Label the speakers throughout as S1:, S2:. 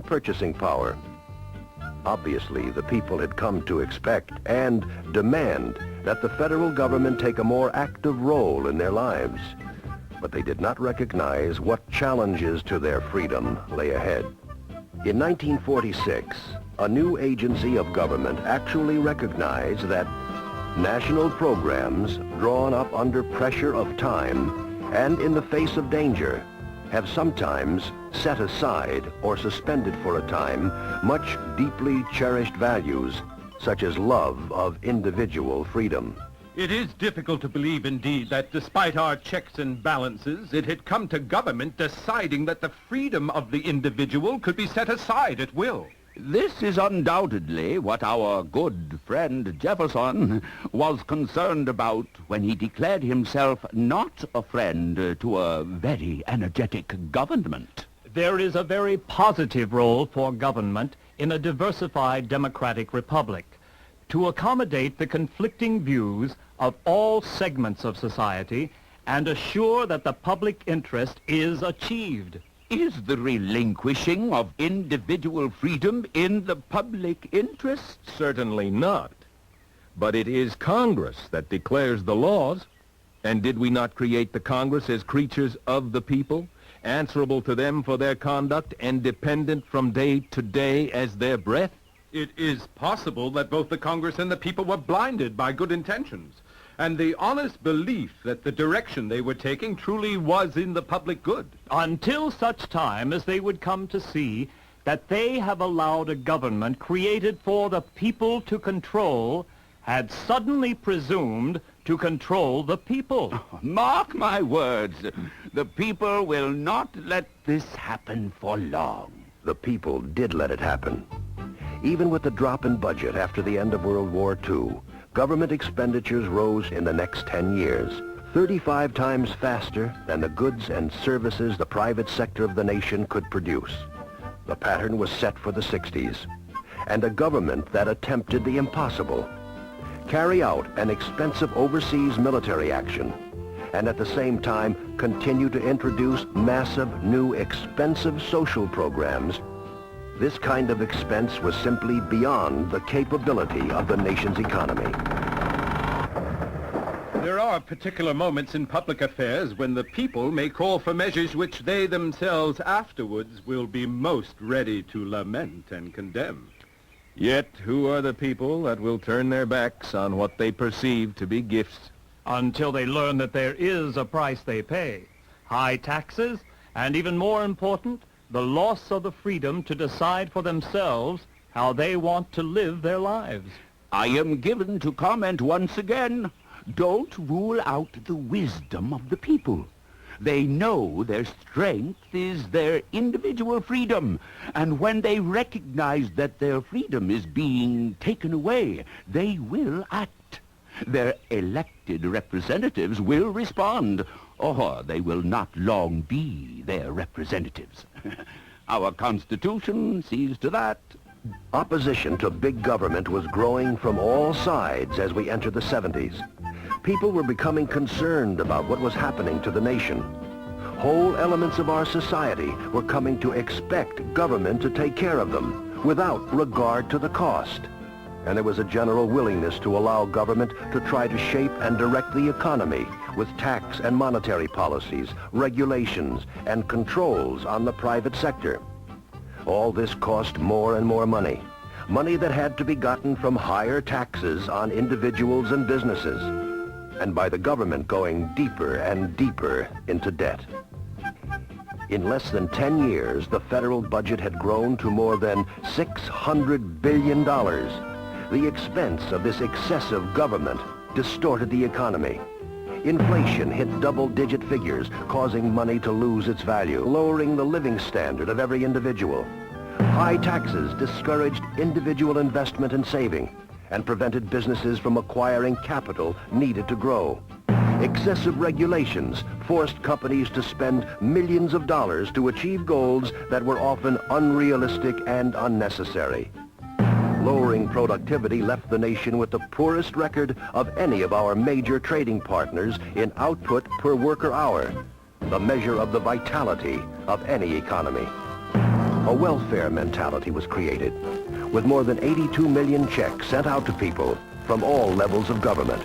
S1: purchasing power. Obviously, the people had come to expect and demand that the federal government take a more active role in their lives. But they did not recognize what challenges to their freedom lay ahead. In 1946, a new agency of government actually recognized that national programs drawn up under pressure of time and in the face of danger have sometimes set aside or suspended for a time much deeply cherished values, such as love of individual freedom.
S2: It is difficult to believe, indeed, that despite our checks and balances, it had come to government deciding that the freedom of the individual could be set aside at will.
S3: This is undoubtedly what our good friend Jefferson was concerned about when he declared himself not a friend to a very energetic government.
S4: There is a very positive role for government in a diversified democratic republic to accommodate the conflicting views of all segments of society and assure that the public interest is achieved.
S3: Is the relinquishing of individual freedom in the public interest?
S2: Certainly not. But it is Congress that declares the laws. And did we not create the Congress as creatures of the people, answerable to them for their conduct and dependent from day to day as their breath? It is possible that both the Congress and the people were blinded by good intentions, and the honest belief that the direction they were taking truly was in the public good.
S4: Until such time as they would come to see that they have allowed a government created for the people to control had suddenly presumed to control the people.
S3: Mark my words, the people will not let this happen for long.
S1: The people did let it happen. Even with the drop in budget after the end of World War II, government expenditures rose in the next 10 years, 35 times faster than the goods and services the private sector of the nation could produce. The pattern was set for the 60s, and a government that attempted the impossible: carry out an expensive overseas military action, and at the same time continue to introduce massive new expensive social programs. This kind of expense was simply beyond the capability of the nation's economy.
S2: There are particular moments in public affairs when the people may call for measures which they themselves afterwards will be most ready to lament and condemn. Yet who are the people that will turn their backs on what they perceive to be gifts?
S4: Until they learn that there is a price they pay: high taxes, and even more important, the loss of the freedom to decide for themselves how they want to live their lives.
S3: I am given to comment once again. Don't rule out the wisdom of the people. They know their strength is their individual freedom, and when they recognize that their freedom is being taken away, they will act. Their elected representatives will respond, or they will not long be their representatives. Our Constitution sees to that.
S1: Opposition to big government was growing from all sides as we entered the 70s. People were becoming concerned about what was happening to the nation. Whole elements of our society were coming to expect government to take care of them without regard to the cost. And there was a general willingness to allow government to try to shape and direct the economy with tax and monetary policies, regulations, and controls on the private sector. All this cost more and more money, money that had to be gotten from higher taxes on individuals and businesses, and by the government going deeper and deeper into debt. In less than 10 years, the federal budget had grown to more than $600 billion. The expense of this excessive government distorted the economy. Inflation hit double-digit figures, causing money to lose its value, lowering the living standard of every individual. High taxes discouraged individual investment and saving, and prevented businesses from acquiring capital needed to grow. Excessive regulations forced companies to spend millions of dollars to achieve goals that were often unrealistic and unnecessary. Lowering productivity left the nation with the poorest record of any of our major trading partners in output per worker hour, the measure of the vitality of any economy. a welfare mentality was created, with more than 82 million checks sent out to people from all levels of government.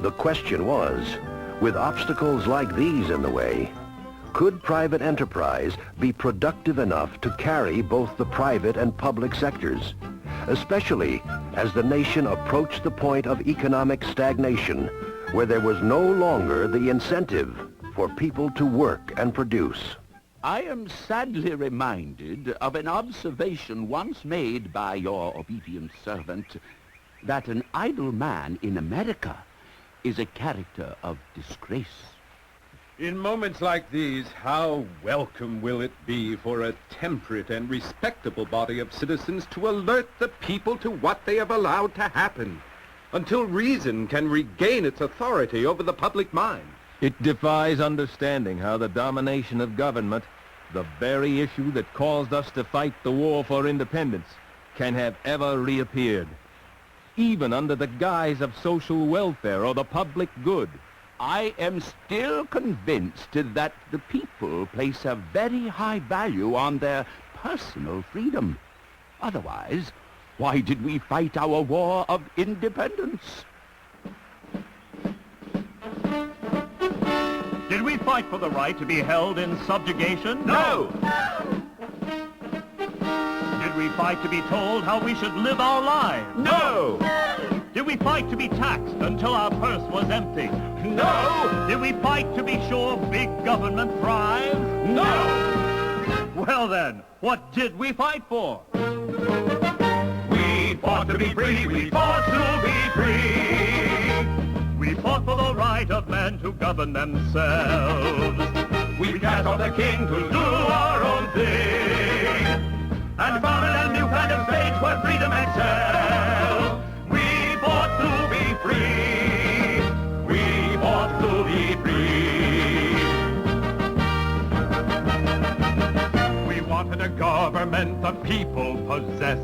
S1: The question was, with obstacles like these in the way, could private enterprise be productive enough to carry both the private and public sectors, especially as the nation approached the point of economic stagnation, where there was no longer the incentive for people to work and produce?
S3: I am sadly reminded of an observation once made by your obedient servant, that an idle man in America is a character of disgrace.
S5: In moments like these, how welcome will it be for a temperate and respectable body of citizens to alert the people to what they have allowed to happen, until reason can regain its authority over the public mind.
S2: It defies understanding how the domination of government, the very issue that caused us to fight the war for independence, can have ever reappeared, even under the guise of social welfare or the public good.
S3: I am still convinced that the people place a very high value on their personal freedom. Otherwise, why did we fight our war of independence?
S4: Did we fight for the right to be held in subjugation?
S3: No!
S4: Did we fight to be told how we should live our lives?
S3: No!
S4: Did we fight to be taxed until our purse was empty?
S3: No!
S4: Did we fight to be sure big government thrives?
S3: No!
S4: Well then, what did we fight for?
S3: We fought to be free, we fought to be free.
S4: We fought for the right of men to govern themselves.
S3: We cast off the king to do our own thing, and founded a new kind of state where freedom excels. We fought to be free. We fought to be free.
S4: We wanted a government the people possess.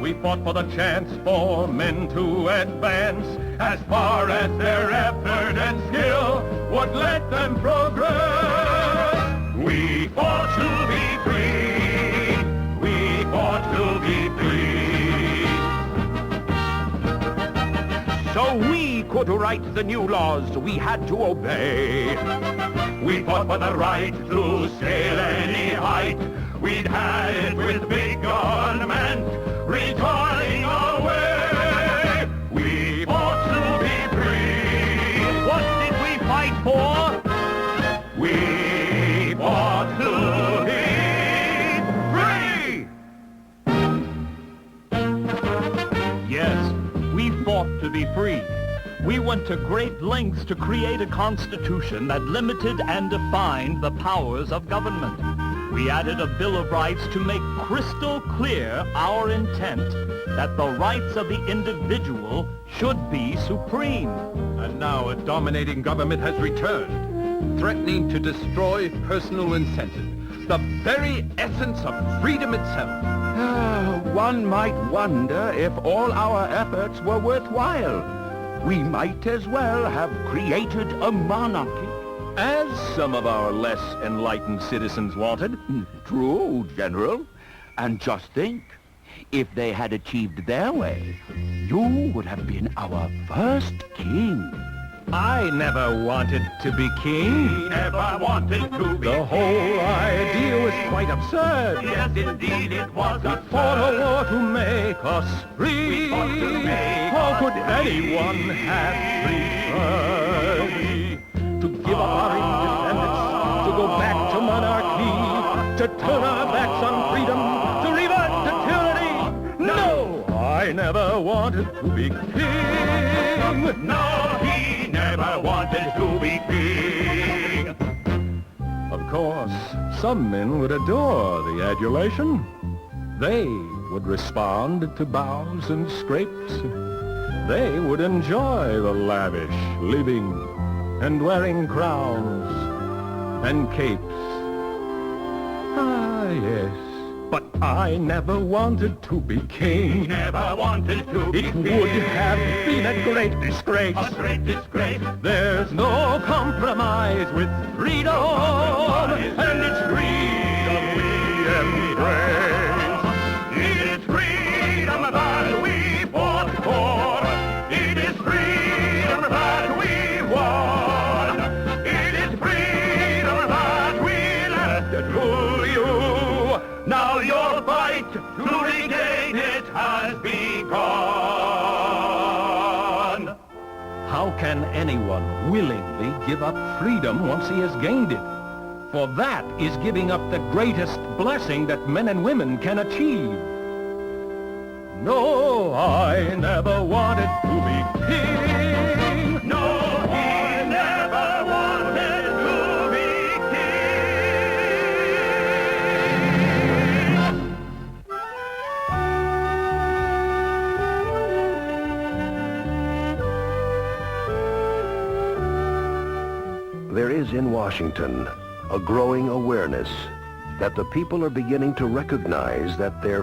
S4: We fought for the chance for men to advance as far as their effort and skill would let them progress. We fought to be free. We fought to be free. So we could write the new laws we had to obey. We fought for the right to scale any height. We'd had it with big government recoiling away. We fought to be free. What did we fight for? We fought to be free. Yes, we fought to be free. We went to great lengths to create a constitution that limited and defined the powers of government. We added a Bill of Rights to make crystal clear our intent that the rights of the individual should be supreme.
S5: And now a dominating government has returned, threatening to destroy personal incentives, the very essence of freedom itself.
S3: One might wonder if all our efforts were worthwhile. We might as well have created a monarchy.
S2: As some of our less enlightened citizens wanted.
S3: True, General. And just think, if they had achieved their way, you would have been our first king.
S2: I never wanted to be king.
S3: He never wanted to be
S2: The whole idea was quite absurd.
S3: Yes, indeed it was.
S2: We fought a war to make us free.
S3: We fought to make
S2: How
S3: us
S2: could
S3: free.
S2: anyone have preferred to give up our independence, to go back to monarchy, to turn our backs on freedom, to revert to tyranny? No, I never wanted to be king.
S3: No, he never wanted to be king.
S2: Of course, some men would adore the adulation. They would respond to bows and scrapes. They would enjoy the lavish living and wearing crowns and capes. Ah, yes, but I never wanted to be king.
S3: Never wanted to be
S2: It
S3: king.
S2: would have been a great disgrace.
S3: A great disgrace.
S2: There's no compromise with freedom, and it's freedom we embrace.
S3: to regain it has begun.
S2: How can anyone willingly give up freedom once he has gained it? For that is giving up the greatest blessing that men and women can achieve. No, I never wanted to be king.
S3: No, he never wanted to be king.
S1: There is in Washington a growing awareness that the people are beginning to recognize that their